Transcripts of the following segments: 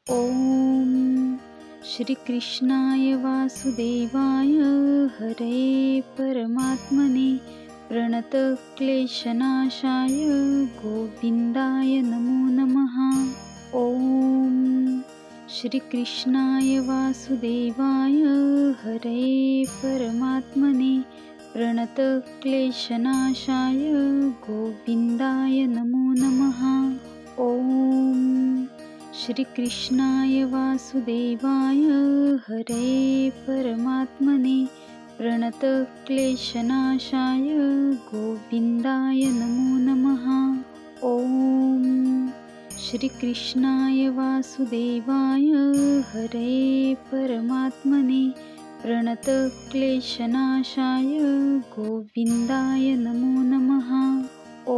ॐ श्रीकृष्णाय वासुदेवाय हरये परमात्मने प्रणतक्लेशनाशाय गोविन्दाय नमो नमः। ॐ श्रीकृष्णाय वासुदेवाय हरये परमात्मने प्रणतक्लेशनाशाय गोविन्दाय नमो नमः। ॐ श्रीकृष्णाय वासुदेवाय हरये परमात्मने प्रणतक्लेशनाशाय गोविन्दाय नमो नमः। ॐ श्रीकृष्णाय वासुदेवाय हरये परमात्मने प्रणतक्लेशनाशाय गोविन्दाय नमो नमः। ॐ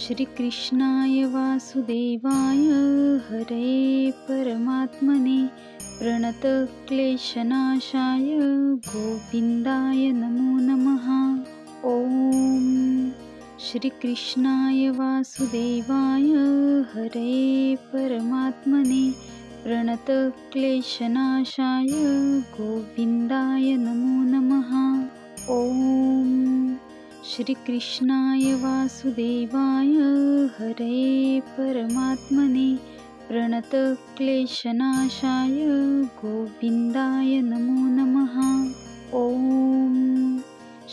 श्रीकृष्णाय वासुदेवाय हरये परमात्मने प्रणतक्लेशनाशाय गोविन्दाय नमो नमः। ॐ श्रीकृष्णाय वासुदेवाय हरये परमात्मने प्रणतक्लेशनाशाय गोविन्दाय नमो नमः। ॐ श्रीकृष्णाय वासुदेवाय हरये परमात्मने प्रणतक्लेशनाशाय गोविन्दाय नमो नमः। ॐ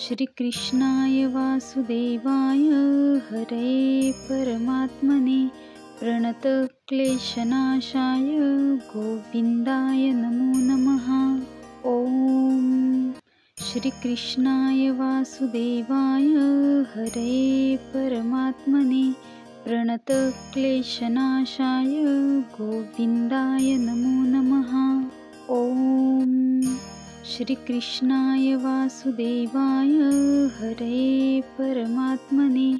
श्रीकृष्णाय वासुदेवाय हरये परमात्मने प्रणतक्लेशनाशाय गोविन्दाय नमो नमः। ॐ श्रीकृष्णाय वासुदेवाय हरये परमात्मने प्रणतक्लेशनाशाय गोविन्दाय नमो नमः। ॐ श्रीकृष्णाय वासुदेवाय हरये परमात्मने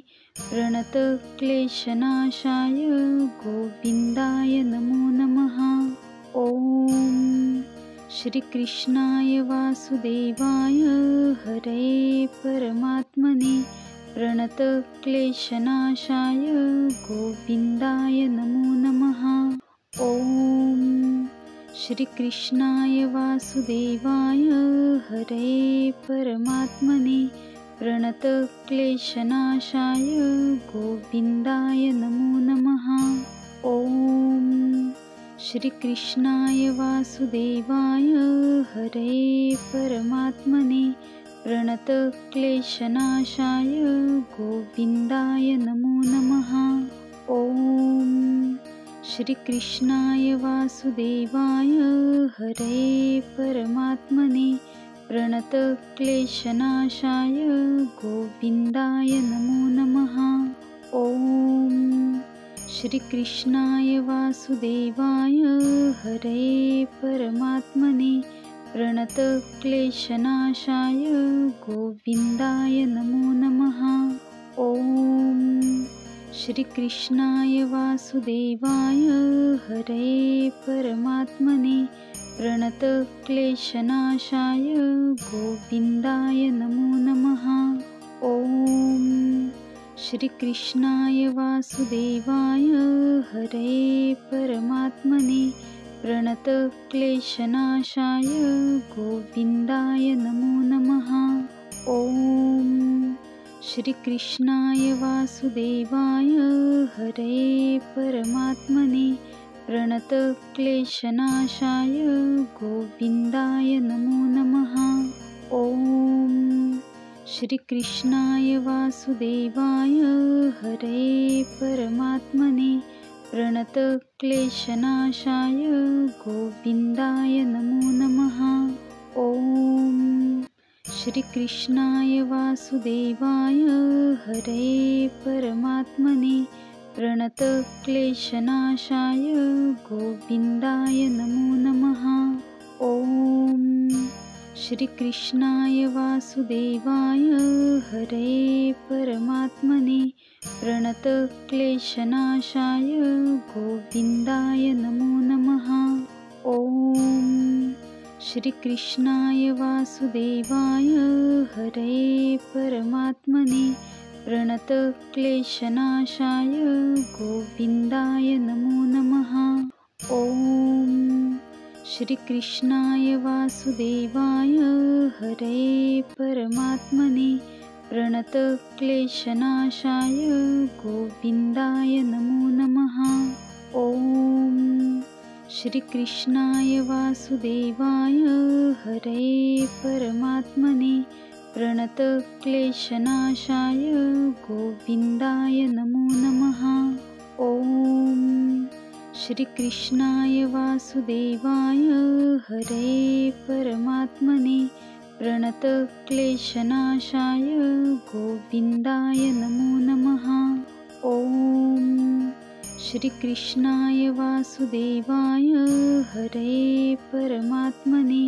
प्रणतक्लेशनाशाय गोविन्दाय नमो नमः। ॐ श्रीकृष्णाय वासुदेवाय हरये परमात्मने प्रणतक्लेशनाशाय गोविन्दाय नमो नमः। ॐ श्रीकृष्णाय वासुदेवाय हरये परमात्मने प्रणतक्लेशनाशाय गोविन्दाय नमो नमः। ॐ श्रीकृष्णाय वासुदेवाय हरये परमात्मने प्रणतक्लेशनाशाय गोविन्दाय नमो नमः। ॐ श्रीकृष्णाय वासुदेवाय हरये परमात्मने प्रणतक्लेशनाशाय गोविन्दाय नमो नमः। ॐ श्रीकृष्णाय वासुदेवाय हरये परमात्मने प्रणतक्लेशनाशाय गोविन्दाय नमो नमः। ॐ श्रीकृष्णाय वासुदेवाय हरये परमात्मने प्रणतक्लेशनाशाय गोविन्दाय नमो नमः। ॐ श्रीकृष्णाय वासुदेवाय हरये परमात्मने प्रणतक्लेशनाशाय गोविन्दाय नमो नमः। ॐ श्रीकृष्णाय वासुदेवाय हरये परमात्मने प्रणतक्लेशनाशाय गोविन्दाय नमो नमः। ॐ श्रीकृष्णाय वासुदेवाय हरये परमात्मने प्रणतक्लेशनाशाय गोविन्दाय नमो नमः। ॐ श्रीकृष्णाय वासुदेवाय हरये परमात्मने प्रणतक्लेशनाशाय गोविन्दाय नमो नमः। ॐ श्रीकृष्णाय वासुदेवाय हरये परमात्मने प्रणतक्लेशनाशाय गोविन्दाय नमो नमः। ॐ श्रीकृष्णाय वासुदेवाय हरये परमात्मने प्रणतक्लेशनाशाय गोविन्दाय नमो नमः। श्रीकृष्णाय वासुदेवाय हरये परमात्मने प्रणतक्लेशनाशाय गोविन्दाय नमो नमः। ॐ श्रीकृष्णाय वासुदेवाय हरये परमात्मने प्रणतक्लेशनाशाय गोविन्दाय नमो नमः। ॐ श्रीकृष्णाय वासुदेवाय हरये परमात्मने प्रणतक्लेशनाशाय गोविन्दाय नमो नमः। ॐ श्रीकृष्णाय वासुदेवाय हरये परमात्मने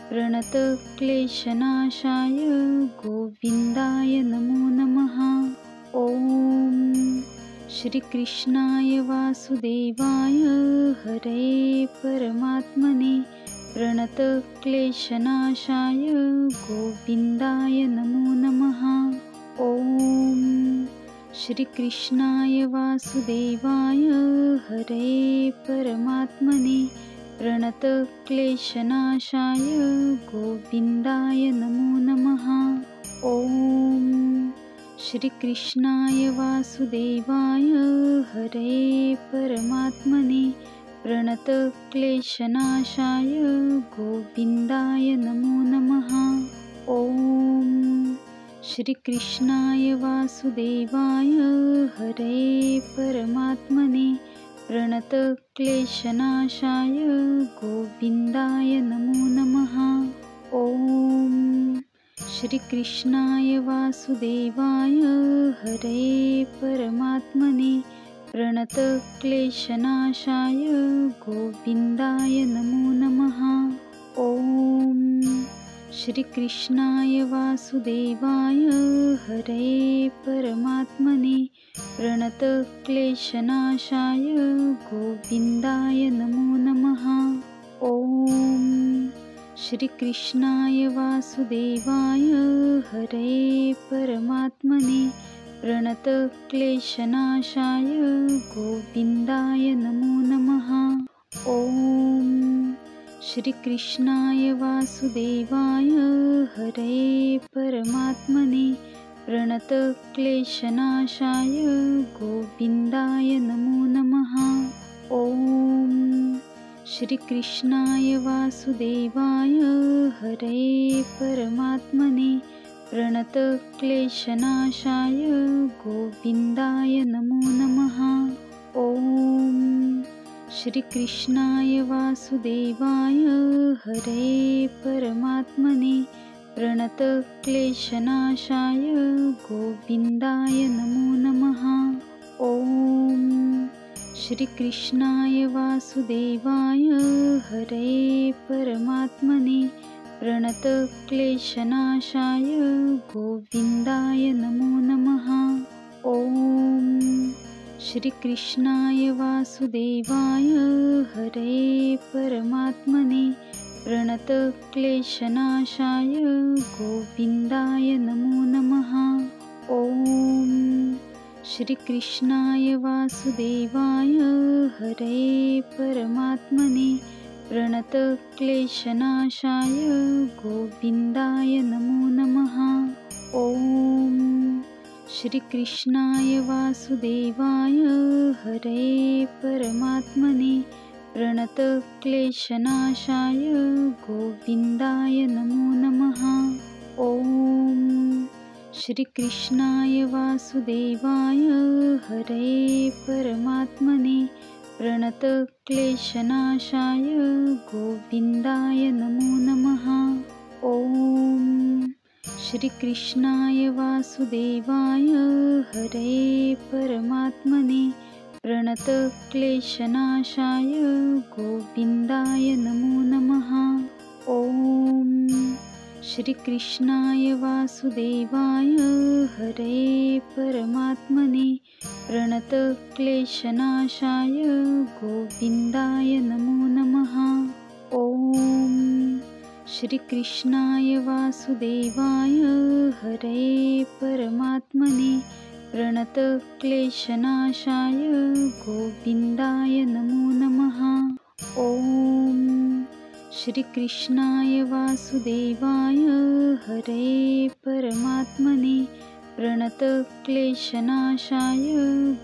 प्रणतक्लेशनाशाय गोविन्दाय नमो नमः। ॐ श्रीकृष्णाय वासुदेवाय हरये परमात्मने प्रणतक्लेशनाशाय गोविन्दाय नमो नमः। ॐ श्रीकृष्णाय वासुदेवाय हरये परमात्मने प्रणतक्लेशनाशाय गोविन्दाय नमो नमः। ॐ श्रीकृष्णाय वासुदेवाय हरये परमात्मने प्रणतक्लेशनाशाय गोविन्दाय नमो नमः। ॐ श्रीकृष्णाय वासुदेवाय हरये परमात्मने प्रणतक्लेशनाशाय गोविन्दाय नमो नमः। ॐ श्रीकृष्णाय वासुदेवाय हरये परमात्मने प्रणतक्लेशनाशाय गोविन्दाय नमो नमः। ॐ श्रीकृष्णाय वासुदेवाय हरये परमात्मने प्रणतक्लेशनाशाय गोविन्दाय नमो नमः। ॐ श्रीकृष्णाय वासुदेवाय हरये परमात्मने प्रणतक्लेशनाशाय गोविन्दाय नमो नमः। ॐ श्रीकृष्णाय वासुदेवाय हरये परमात्मने प्रणतक्लेशनाशाय गोविन्दाय नमो नमः। ॐ श्रीकृष्णाय वासुदेवाय हरये परमात्मने प्रणतक्लेशनाशाय गोविन्दाय नमो नमः। ॐ श्रीकृष्णाय वासुदेवाय हरये परमात्मने प्रणतक्लेशनाशाय गोविन्दाय नमो नमः। ॐ श्रीकृष्णाय वासुदेवाय हरये परमात्मने प्रणतक्लेशनाशाय गोविन्दाय नमो नमः। ॐ श्रीकृष्णाय वासुदेवाय हरये परमात्मने प्रणतक्लेशनाशाय गोविन्दाय नमो नमः। ॐ श्रीकृष्णाय वासुदेवाय हरये परमात्मने प्रणतक्लेशनाशाय गोविन्दाय नमो नमः। ॐ श्रीकृष्णाय वासुदेवाय हरये परमात्मने प्रणतक्लेशनाशाय गोविन्दाय नमो नमः। ॐ श्रीकृष्णाय वासुदेवाय हरये परमात्मने प्रणतक्लेशनाशाय गोविन्दाय नमो नमः। ॐ श्रीकृष्णाय वासुदेवाय हरये परमात्मने प्रणतक्लेशनाशाय गोविन्दाय नमो नमः। ॐ श्रीकृष्णाय वासुदेवाय हरये परमात्मने प्रणतक्लेशनाशाय गोविन्दाय नमो नमः। ॐ श्रीकृष्णाय वासुदेवाय हरये परमात्मने प्रणतक्लेशनाशाय गोविन्दाय नमो नमः। ॐ श्रीकृष्णाय वासुदेवाय हरये परमात्मने प्रणतक्लेशनाशाय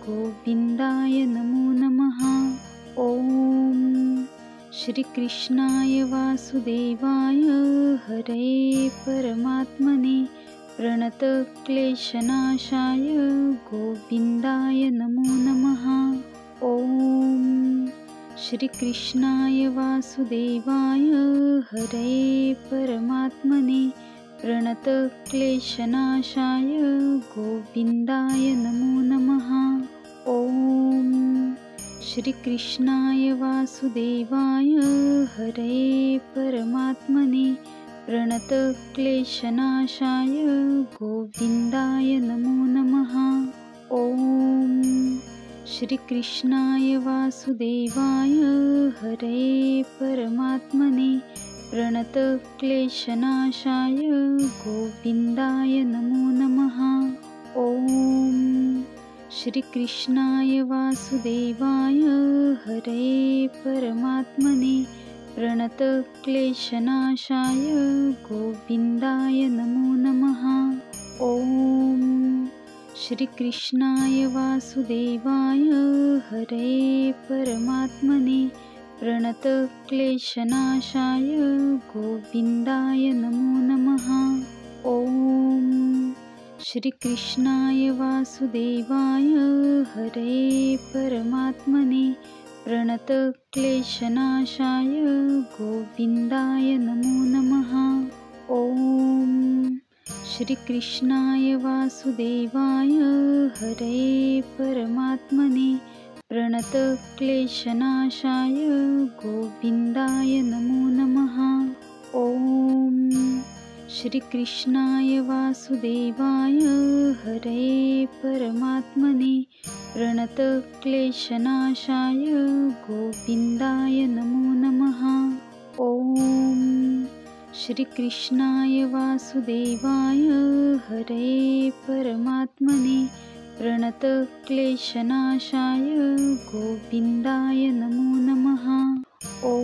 गोविन्दाय नमो नमः। ॐ श्रीकृष्णाय वासुदेवाय हरये परमात्मने प्रणतक्लेशनाशाय गोविन्दाय नमो नमः। ॐ श्रीकृष्णाय वासुदेवाय हरये परमात्मने प्रणतक्लेशनाशाय गोविन्दाय नमो नमः। ॐ श्रीकृष्णाय वासुदेवाय हरये परमात्मने प्रणतक्लेशनाशाय गोविन्दाय नमो नमः। ॐ श्रीकृष्णाय वासुदेवाय हरये परमात्मने प्रणतक्लेशनाशाय गोविन्दाय नमो नमः। ॐ श्रीकृष्णाय वासुदेवाय हरये परमात्मने प्रणतक्लेशनाशाय गोविन्दाय नमो नमः। ॐ श्रीकृष्णाय वासुदेवाय हरये परमात्मने प्रणतक्लेशनाशाय गोविन्दाय नमो नमः। ॐ श्रीकृष्णाय वासुदेवाय हरये परमात्मने प्रणतक्लेशनाशाय गोविन्दाय नमो नमः। ॐ श्रीकृष्णाय वासुदेवाय हरये परमात्मने प्रणतक्लेशनाशाय गोविन्दाय नमो नमः। ॐ श्रीकृष्णाय वासुदेवाय हरये परमात्मने प्रणतक्लेशनाशाय गोविन्दाय नमो नमः। ॐ श्रीकृष्णाय वासुदेवाय हरये परमात्मने प्रणतक्लेशनाशाय गोविन्दाय नमो नमः। ॐ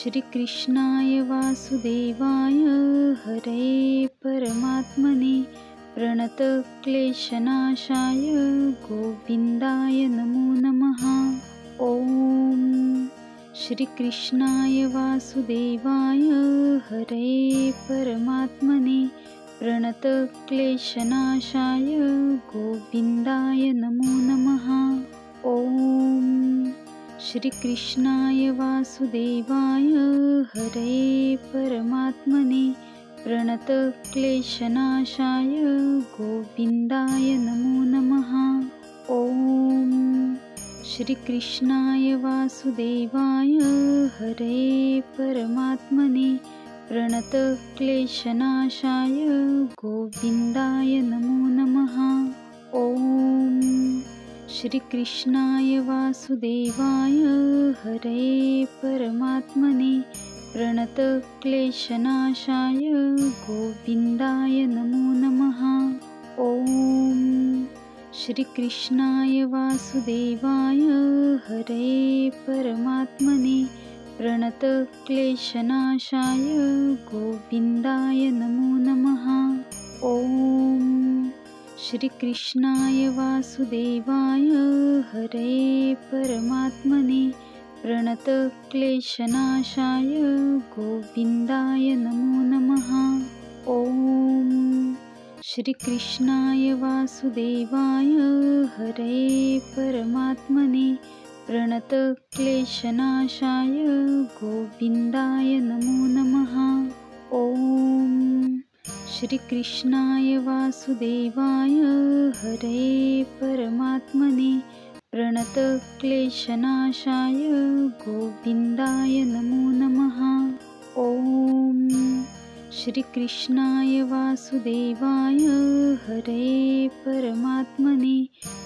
श्रीकृष्णाय वासुदेवाय हरये परमात्मने प्रणतक्लेशनाशाय गोविन्दाय नमो नमः। ॐ श्रीकृष्णाय वासुदेवाय हरये परमात्मने प्रणतक्लेशनाशाय गोविन्दाय नमो नमः। ॐ श्रीकृष्णाय वासुदेवाय हरये परमात्मने प्रणतक्लेशनाशाय गोविन्दाय नमो नमः। ॐ श्रीकृष्णाय वासुदेवाय हरये परमात्मने प्रणतक्लेशनाशाय गोविन्दाय नमो नमः। ॐ श्रीकृष्णाय वासुदेवाय हरये परमात्मने प्रणतक्लेशनाशाय गोविन्दाय नमो नमः। ॐ श्रीकृष्णाय वासुदेवाय हरये परमात्मने प्रणतक्लेशनाशाय गोविन्दाय नमो नमः। ॐ श्रीकृष्णाय वासुदेवाय हरये परमात्मने प्रणतक्लेशनाशाय गोविन्दाय नमो नमः। ॐ श्रीकृष्णाय वासुदेवाय हरये परमात्मने प्रणतक्लेशनाशाय गोविन्दाय नमो नमः। ॐ श्रीकृष्णाय वासुदेवाय हरये परमात्मने प्रणतक्लेशनाशाय गोविन्दाय नमो नमः। ॐ श्रीकृष्णाय वासुदेवाय हरये परमात्मने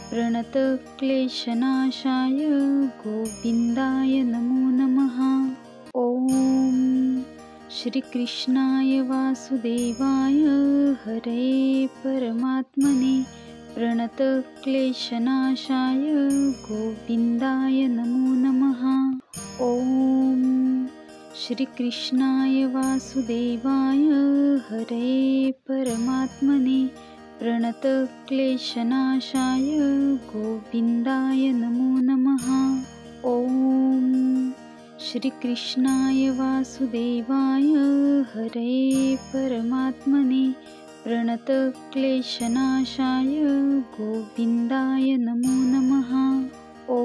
प्रणतक्लेशनाशाय गोविन्दाय नमो नमः। ॐ श्रीकृष्णाय वासुदेवाय हरये परमात्मने प्रणतक्लेशनाशाय गोविन्दाय नमो नमः। ॐ श्रीकृष्णाय वासुदेवाय हरे परमात्मने प्रणतक्लेशनाशाय गोविन्दाय नमो नमः। ॐ श्रीकृष्णाय वासुदेवाय हरे परमात्मने प्रणतक्लेशनाशाय गोविन्दाय नमो नमः। ॐ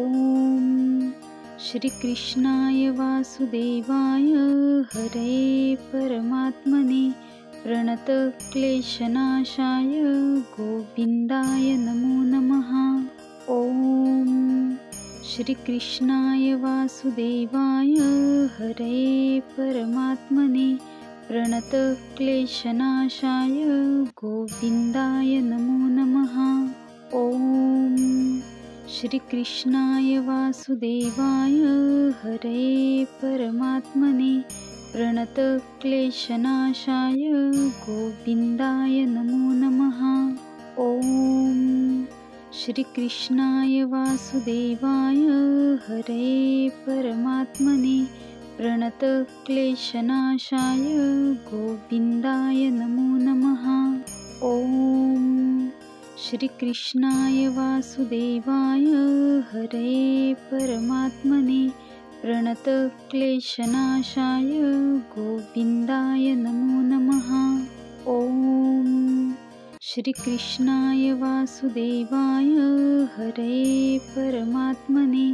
श्रीकृष्णाय वासुदेवाय हरे परमात्मने प्रणतक्लेशनाशाय गोविन्दाय नमो नमः। ॐ श्रीकृष्णाय वासुदेवाय हरे परमात्मने प्रणतक्लेशनाशाय गोविन्दाय नमो नमः। ॐ श्रीकृष्णाय वासुदेवाय हरे परमात्मने प्रणतक्लेशनाशाय गोविन्दाय नमो नमः। ॐ श्रीकृष्णाय वासुदेवाय हरे परमात्मने प्रणतक्लेशनाशाय गोविन्दाय नमो नमः। ॐ श्रीकृष्णाय वासुदेवाय हरे परमात्मने प्रणतक्लेशनाशाय गोविन्दाय नमो नमः। ॐ श्रीकृष्णाय वासुदेवाय हरे परमात्मने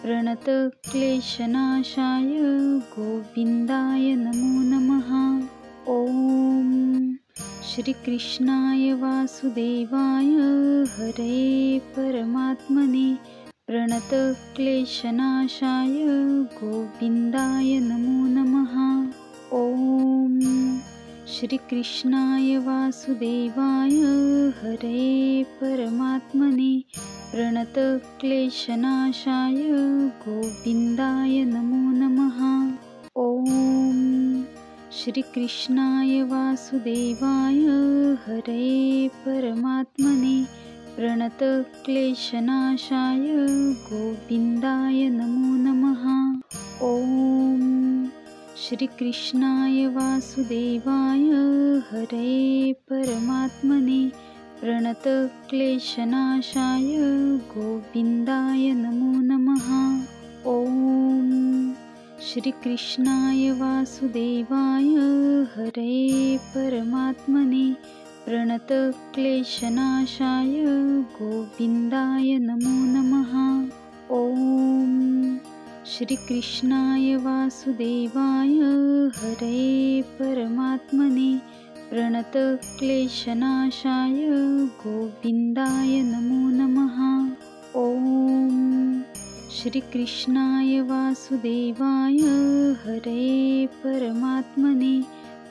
प्रणतक्लेशनाशाय गोविन्दाय नमो नमः। ॐ श्रीकृष्णाय वासुदेवाय हरे परमात्मने प्रणतक्लेशनाशाय गोविन्दाय नमो नमः। ॐ श्रीकृष्णाय वासुदेवाय हरे परमात्मने प्रणतक्लेशनाशाय गोविन्दाय नमो नमः। ॐ श्रीकृष्णाय वासुदेवाय हरे परमात्मने प्रणतक्लेशनाशाय गोविन्दाय नमो नमः। ॐ श्रीकृष्णाय वासुदेवाय हरे परमात्मने प्रणतक्लेशनाशाय गोविन्दाय नमो नमः। ॐ श्रीकृष्णाय वासुदेवाय हरे परमात्मने प्रणतक्लेशनाशाय गोविन्दाय नमो नमः। ॐ श्रीकृष्णाय वासुदेवाय हरे परमात्मने प्रणतक्लेशनाशाय गोविन्दाय नमो नमः। ॐ श्रीकृष्णाय वासुदेवाय हरे परमात्मने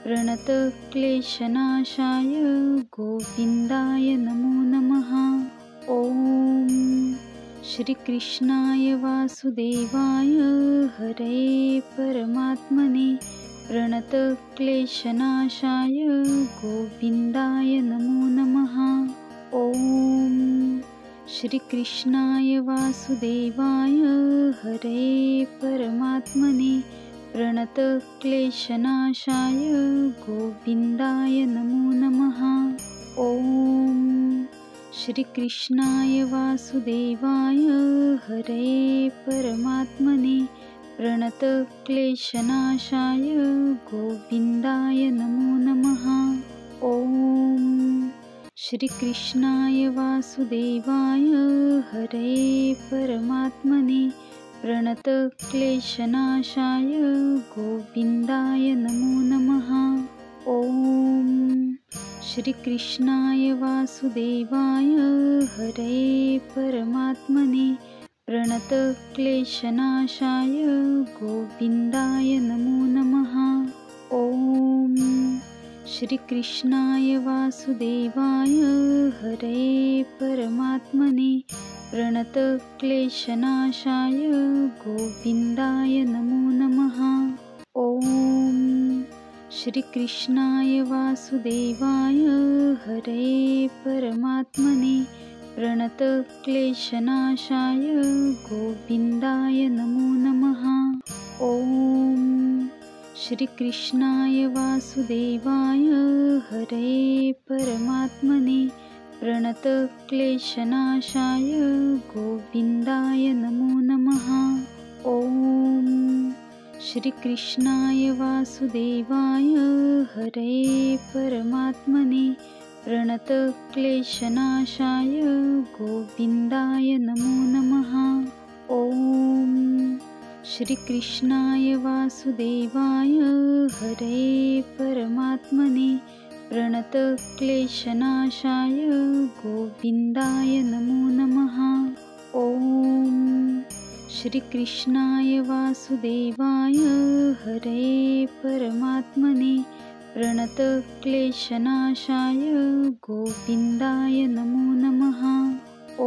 प्रणतक्लेशनाशाय गोविन्दाय नमो नमः। ॐ श्रीकृष्णाय वासुदेवाय हरे परमात्मने प्रणतक्लेशनाशाय गोविन्दाय नमो नमः। ॐ श्रीकृष्णाय वासुदेवाय हरे परमात्मने प्रणतक्लेशनाशाय गोविन्दाय नमो नमः। ॐ श्रीकृष्णाय वासुदेवाय हरे परमात्मने प्रणतक्लेशनाशाय गोविन्दाय नमो नमः। ॐ श्रीकृष्णाय वासुदेवाय हरे परमात्मने प्रणतक्लेशनाशाय गोविन्दाय नमो नमः। ॐ श्रीकृष्णाय वासुदेवाय हरे परमात्मने प्रणतक्लेशनाशाय गोविन्दाय नमो नमः। ॐ श्रीकृष्णाय वासुदेवाय हरे परमात्मने प्रणतक्लेशनाशाय गोविन्दाय नमो नमः। ॐ श्रीकृष्णाय वासुदेवाय हरे परमात्मने प्रणतक्लेशनाशाय गोविन्दाय नमो नमः। ॐ श्रीकृष्णाय वासुदेवाय हरये परमात्मने प्रणतक्लेशनाशाय गोविन्दाय नमो नमः। ॐ श्रीकृष्णाय वासुदेवाय हरये परमात्मने प्रणतक्लेशनाशाय गोविन्दाय नमो नमः। ॐ श्रीकृष्णाय वासुदेवाय हरये परमात्मने प्रणतक्लेशनाशाय गोविन्दाय नमो नमः। ॐ श्रीकृष्णाय वासुदेवाय हरये परमात्मने प्रणतक्लेशनाशाय गोविन्दाय नमो नमः। ॐ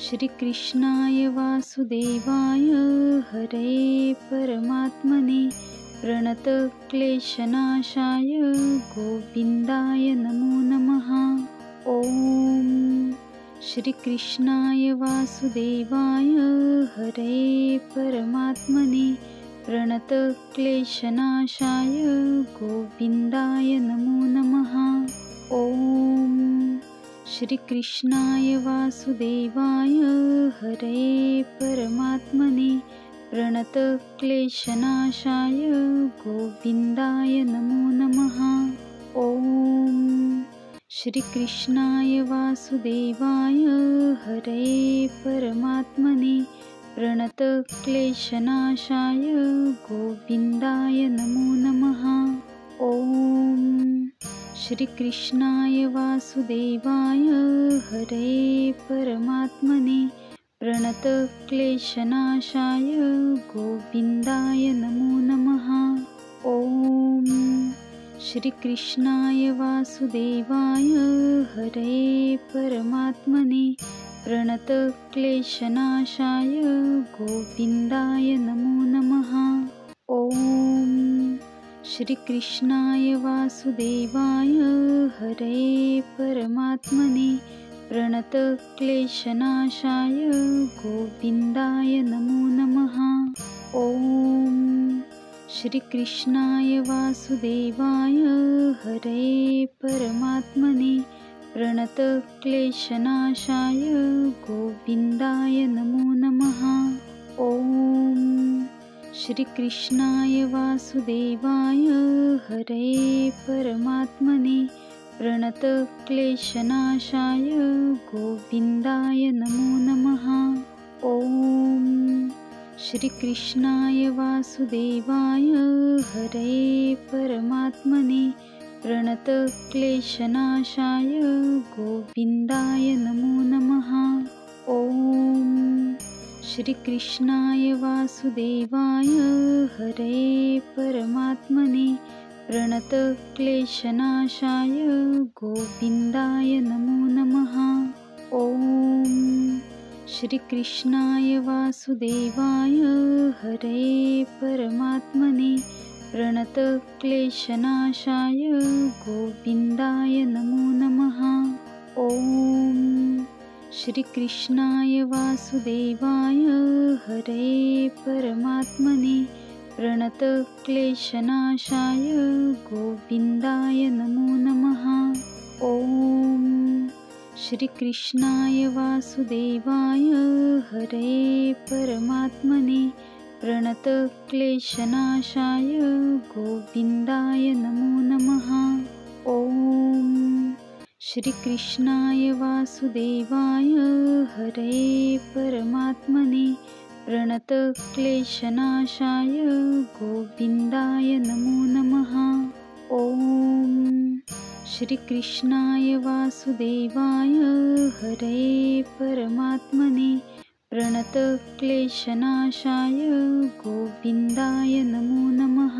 श्रीकृष्णाय वासुदेवाय हरये परमात्मने प्रणतक्लेशनाशाय गोविन्दाय नमो नमः। ॐ श्रीकृष्णाय वासुदेवाय हरये परमात्मने प्रणतक्लेशनाशाय गोविन्दाय नमो नमः। ॐ श्रीकृष्णाय वासुदेवाय हरये परमात्मने प्रणतक्लेशनाशाय गोविन्दाय नमो नमः। ॐ श्रीकृष्णाय वासुदेवाय हरये परमात्मने प्रणतक्लेशनाशाय गोविन्दाय नमो नमः। ॐ श्रीकृष्णाय वासुदेवाय हरये परमात्मने प्रणतक्लेशनाशाय गोविन्दाय नमो नमः। ॐ श्रीकृष्णाय वासुदेवाय हरये परमात्मने प्रणतक्लेशनाशाय गोविन्दाय नमो नमः। ॐ श्रीकृष्णाय वासुदेवाय हरये परमात्मने प्रणतक्लेशनाशाय गोविन्दाय नमो नमः। ॐ श्रीकृष्णाय वासुदेवाय हरये परमात्मने प्रणतक्लेशनाशाय गोविन्दाय नमो नमः। ॐ श्रीकृष्णाय वासुदेवाय हरये परमात्मने प्रणतक्लेशनाशाय गोविन्दाय नमो नमः। ॐ श्रीकृष्णाय वासुदेवाय हरये परमात्मने प्रणतक्लेशनाशाय गोविन्दाय नमो नमः। ॐ श्रीकृष्णाय वासुदेवाय हरये परमात्मने प्रणतक्लेशनाशाय गोविन्दाय नमो नमः। ॐ श्रीकृष्णाय वासुदेवाय हरये परमात्मने प्रणतक्लेशनाशाय गोविन्दाय नमो नमः। ॐ श्रीकृष्णाय वासुदेवाय हरये परमात्मने प्रणतक्लेशनाशाय गोविन्दाय नमो नमः। ॐ श्रीकृष्णाय वासुदेवाय हरये परमात्मने प्रणतक्लेशनाशाय गोविन्दाय नमो नमः। ॐ श्रीकृष्णाय वासुदेवाय हरये परमात्मने प्रणतक्लेशनाशाय गोविन्दाय नमो नमः। ॐ श्रीकृष्णाय वासुदेवाय हरये परमात्मने प्रणतक्लेशनाशाय गोविन्दाय नमो नमः।